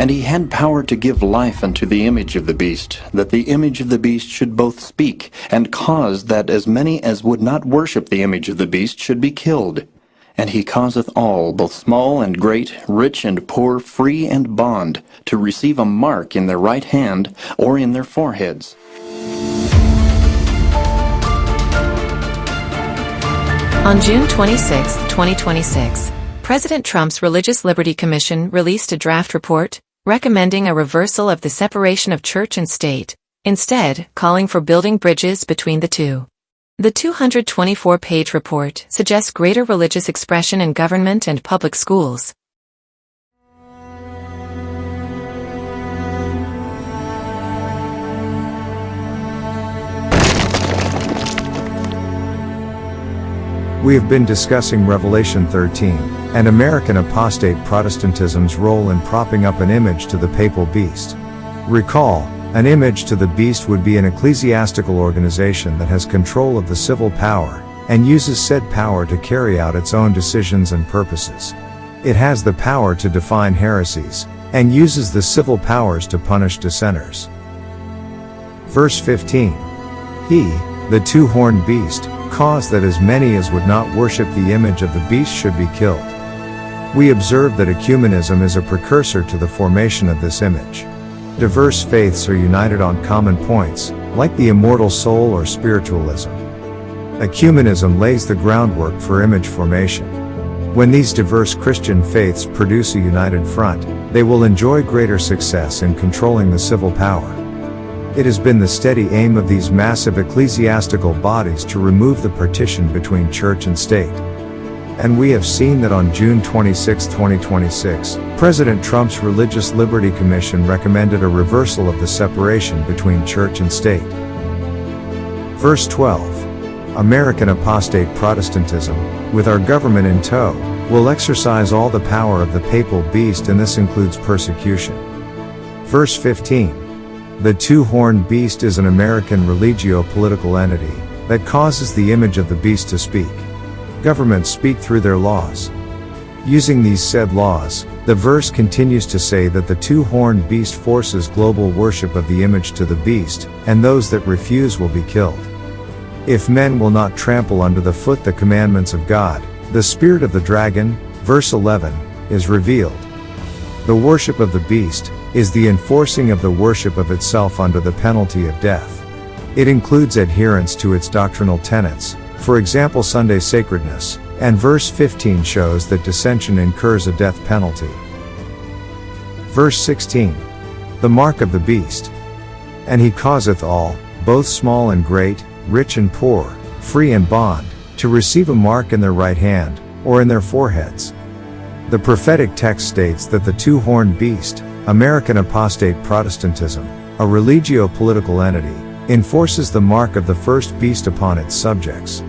And he had power to give life unto the image of the beast, that the image of the beast should both speak, and cause that as many as would not worship the image of the beast should be killed. And he causeth all, both small and great, rich and poor, free and bond, to receive a mark in their right hand or in their foreheads. On June 26, 2026, President Trump's Religious Liberty Commission released a draft report recommending a reversal of the separation of church and state, instead calling for building bridges between the two. The 224-page report suggests greater religious expression in government and public schools. We have been discussing Revelation 13, and American apostate Protestantism's role in propping up an image to the papal beast. Recall, an image to the beast would be an ecclesiastical organization that has control of the civil power, and uses said power to carry out its own decisions and purposes. It has the power to define heresies, and uses the civil powers to punish dissenters. Verse 15. He, the two-horned beast, caused that as many as would not worship the image of the beast should be killed. We observe that ecumenism is a precursor to the formation of this image. Diverse faiths are united on common points, like the immortal soul or spiritualism. Ecumenism lays the groundwork for image formation. When these diverse Christian faiths produce a united front, they will enjoy greater success in controlling the civil power. It has been the steady aim of these massive ecclesiastical bodies to remove the partition between church and state. And we have seen that on June 26, 2026, President Trump's Religious Liberty Commission recommended a reversal of the separation between church and state. Verse 12. American apostate Protestantism, with our government in tow, will exercise all the power of the papal beast, and this includes persecution. Verse 15. The two-horned beast is an American religio-political entity that causes the image of the beast to speak. Governments speak through their laws. Using these said laws, the verse continues to say that the two-horned beast forces global worship of the image to the beast, and those that refuse will be killed. If men will not trample under the foot the commandments of God, the spirit of the dragon, verse 11, is revealed. The worship of the beast is the enforcing of the worship of itself under the penalty of death. It includes adherence to its doctrinal tenets, for example Sunday sacredness, and verse 15 shows that dissension incurs a death penalty. Verse 16. The mark of the beast. And he causeth all, both small and great, rich and poor, free and bond, to receive a mark in their right hand, or in their foreheads. The prophetic text states that the two-horned beast, American apostate Protestantism, a religio-political entity, enforces the mark of the first beast upon its subjects.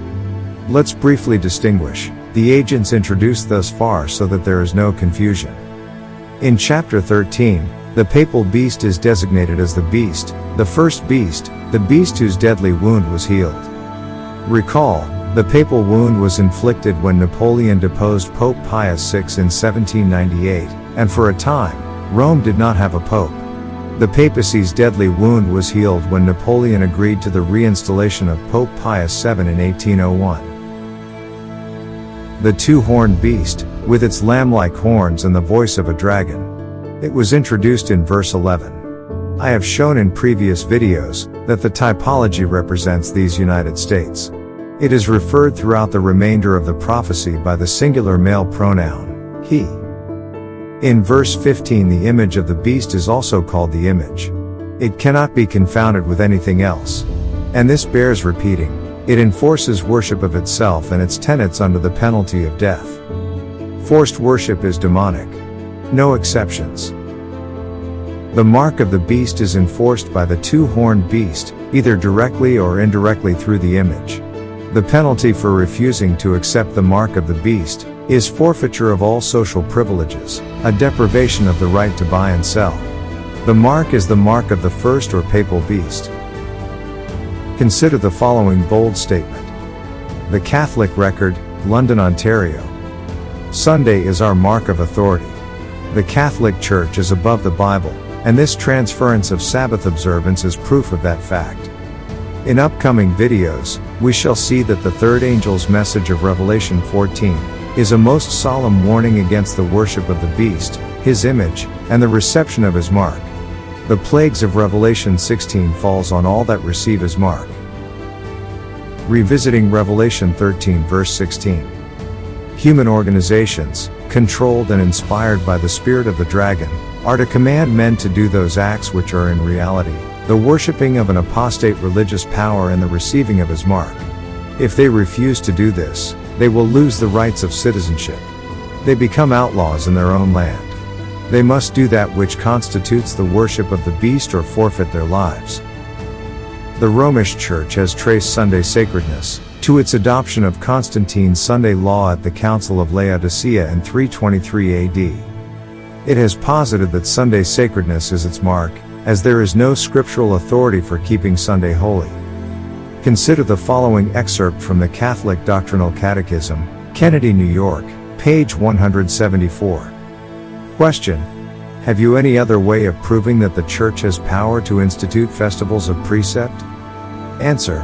Let's briefly distinguish the agents introduced thus far so that there is no confusion. In chapter 13, the papal beast is designated as the beast, the first beast, the beast whose deadly wound was healed. Recall, the papal wound was inflicted when Napoleon deposed Pope Pius VI in 1798, and for a time, Rome did not have a pope. The papacy's deadly wound was healed when Napoleon agreed to the reinstallation of Pope Pius VII in 1801. The two-horned beast, with its lamb-like horns and the voice of a dragon. It was introduced in verse 11. I have shown in previous videos that the typology represents these United States. It is referred throughout the remainder of the prophecy by the singular male pronoun, he. In verse 15 the image of the beast is also called the image. It cannot be confounded with anything else. And this bears repeating. It enforces worship of itself and its tenets under the penalty of death. Forced worship is demonic. No exceptions. The mark of the beast is enforced by the two-horned beast, either directly or indirectly through the image. The penalty for refusing to accept the mark of the beast is forfeiture of all social privileges, a deprivation of the right to buy and sell. The mark is the mark of the first or papal beast. Consider the following bold statement. The Catholic Record, London, Ontario. Sunday is our mark of authority. The Catholic Church is above the Bible, and this transference of Sabbath observance is proof of that fact. In upcoming videos, we shall see that the third angel's message of Revelation 14 is a most solemn warning against the worship of the beast, his image, and the reception of his mark. The plagues of Revelation 16 falls on all that receive his mark. Revisiting Revelation 13 verse 16. Human organizations, controlled and inspired by the spirit of the dragon, are to command men to do those acts which are in reality the worshipping of an apostate religious power and the receiving of his mark. If they refuse to do this, they will lose the rights of citizenship. They become outlaws in their own land. They must do that which constitutes the worship of the beast or forfeit their lives. The Romish Church has traced Sunday sacredness to its adoption of Constantine's Sunday law at the Council of Laodicea in 323 AD. It has posited that Sunday sacredness is its mark, as there is no scriptural authority for keeping Sunday holy. Consider the following excerpt from the Catholic Doctrinal Catechism, Kennedy, New York, page 174. Question: have you any other way of proving that the Church has power to institute festivals of precept? Answer: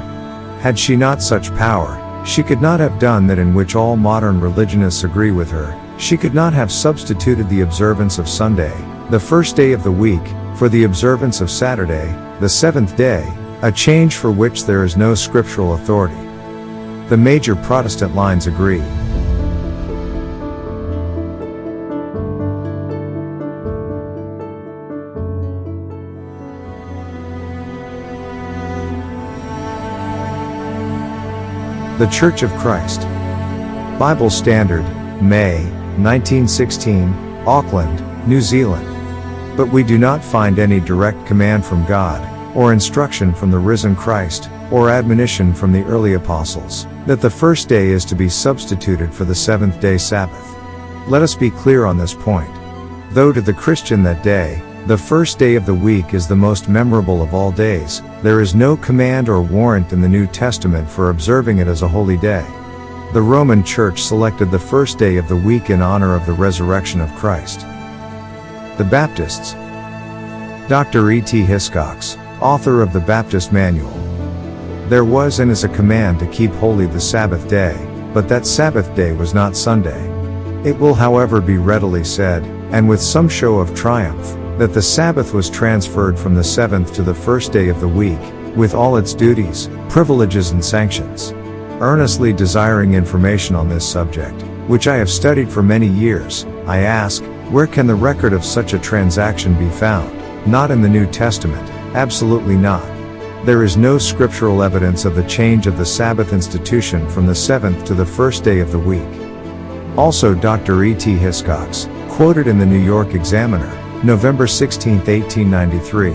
had she not such power, she could not have done that in which all modern religionists agree with her. She could not have substituted the observance of Sunday, the first day of the week, for the observance of Saturday, the seventh day, a change for which there is no scriptural authority. The major Protestant lines agree. The Church of Christ. Bible Standard, May, 1916, Auckland, New Zealand. But we do not find any direct command from God, or instruction from the risen Christ, or admonition from the early apostles, that the first day is to be substituted for the seventh-day Sabbath. Let us be clear on this point. Though to the Christian that day, the first day of the week is the most memorable of all days, there is no command or warrant in the New Testament for observing it as a holy day. The Roman Church selected the first day of the week in honor of the resurrection of Christ. The Baptists. Dr. E.T. Hiscox, author of the Baptist Manual. There was and is a command to keep holy the Sabbath day, but that Sabbath day was not Sunday. It will however be readily said, and with some show of triumph, that the Sabbath was transferred from the seventh to the first day of the week, with all its duties, privileges and sanctions. Earnestly desiring information on this subject, which I have studied for many years, I ask, where can the record of such a transaction be found? Not in the New Testament, absolutely not. There is no scriptural evidence of the change of the Sabbath institution from the seventh to the first day of the week. Also Dr. E.T. Hiscox, quoted in the New York Examiner, November 16, 1893.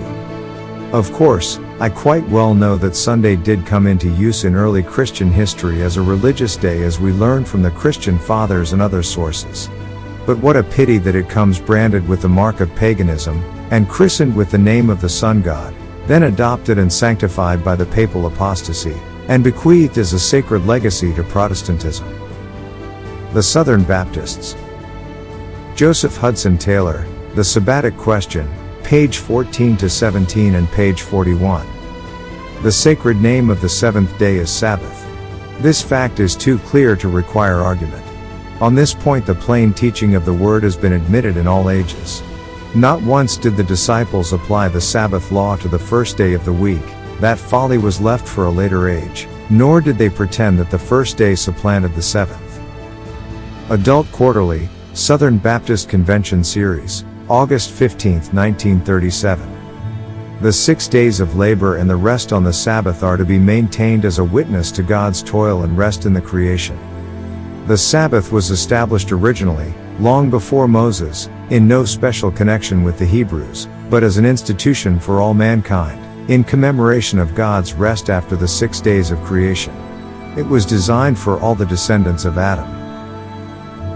Of course, I quite well know that Sunday did come into use in early Christian history as a religious day, as we learn from the Christian Fathers and other sources. But what a pity that it comes branded with the mark of paganism, and christened with the name of the sun god, then adopted and sanctified by the papal apostasy, and bequeathed as a sacred legacy to Protestantism. The Southern Baptists. Joseph Hudson Taylor, The Sabbatic Question, page 14 to 17 and page 41. The sacred name of the seventh day is Sabbath. This fact is too clear to require argument. On this point the plain teaching of the Word has been admitted in all ages. Not once did the disciples apply the Sabbath law to the first day of the week, that folly was left for a later age, nor did they pretend that the first day supplanted the seventh. Adult Quarterly, Southern Baptist Convention Series, August 15, 1937. The 6 days of labor and the rest on the Sabbath are to be maintained as a witness to God's toil and rest in the creation. The Sabbath was established originally, long before Moses, in no special connection with the Hebrews, but as an institution for all mankind, in commemoration of God's rest after the 6 days of creation. It was designed for all the descendants of Adam.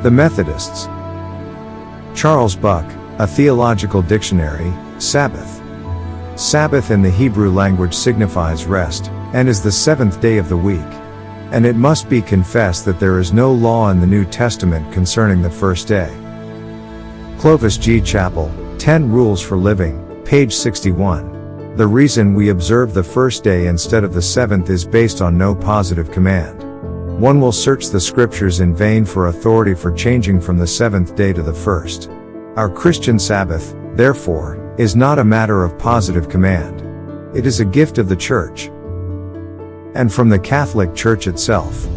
The Methodists. Charles Buck, A Theological Dictionary, Sabbath. Sabbath in the Hebrew language signifies rest, and is the seventh day of the week. And it must be confessed that there is no law in the New Testament concerning the first day. Clovis G. Chappell, 10 Rules for Living, page 61. The reason we observe the first day instead of the seventh is based on no positive command. One will search the scriptures in vain for authority for changing from the seventh day to the first. Our Christian Sabbath, therefore, is not a matter of positive command. It is a gift of the Church, and from the Catholic Church itself.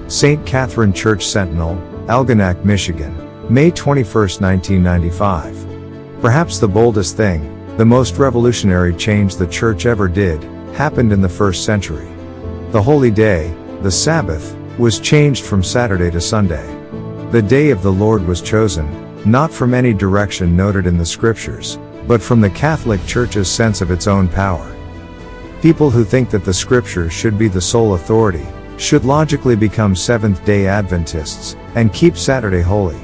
St. Catherine Church Sentinel, Algonac, Michigan, May 21, 1995. Perhaps the boldest thing, the most revolutionary change the Church ever did, happened in the 1st century. The holy day, the Sabbath, was changed from Saturday to Sunday. The day of the Lord was chosen, not from any direction noted in the scriptures, but from the Catholic Church's sense of its own power. People who think that the scriptures should be the sole authority, should logically become Seventh-day Adventists, and keep Saturday holy.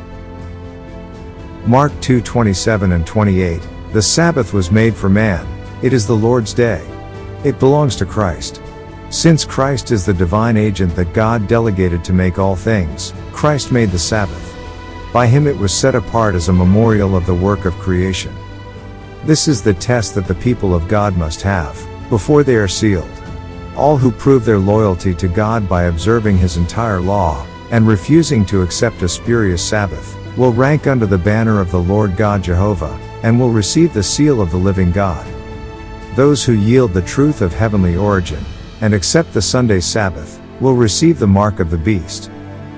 Mark 2:27 and 28, the Sabbath was made for man, it is the Lord's day. It belongs to Christ. Since Christ is the divine agent that God delegated to make all things, Christ made the Sabbath. By him it was set apart as a memorial of the work of creation. This is the test that the people of God must have, before they are sealed. All who prove their loyalty to God by observing his entire law, and refusing to accept a spurious Sabbath, will rank under the banner of the Lord God Jehovah, and will receive the seal of the living God. Those who yield the truth of heavenly origin, and accept the Sunday Sabbath, will receive the mark of the beast.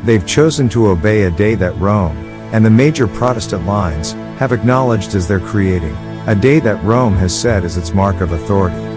They've chosen to obey a day that Rome, and the major Protestant lines, have acknowledged as their creating, a day that Rome has set as its mark of authority.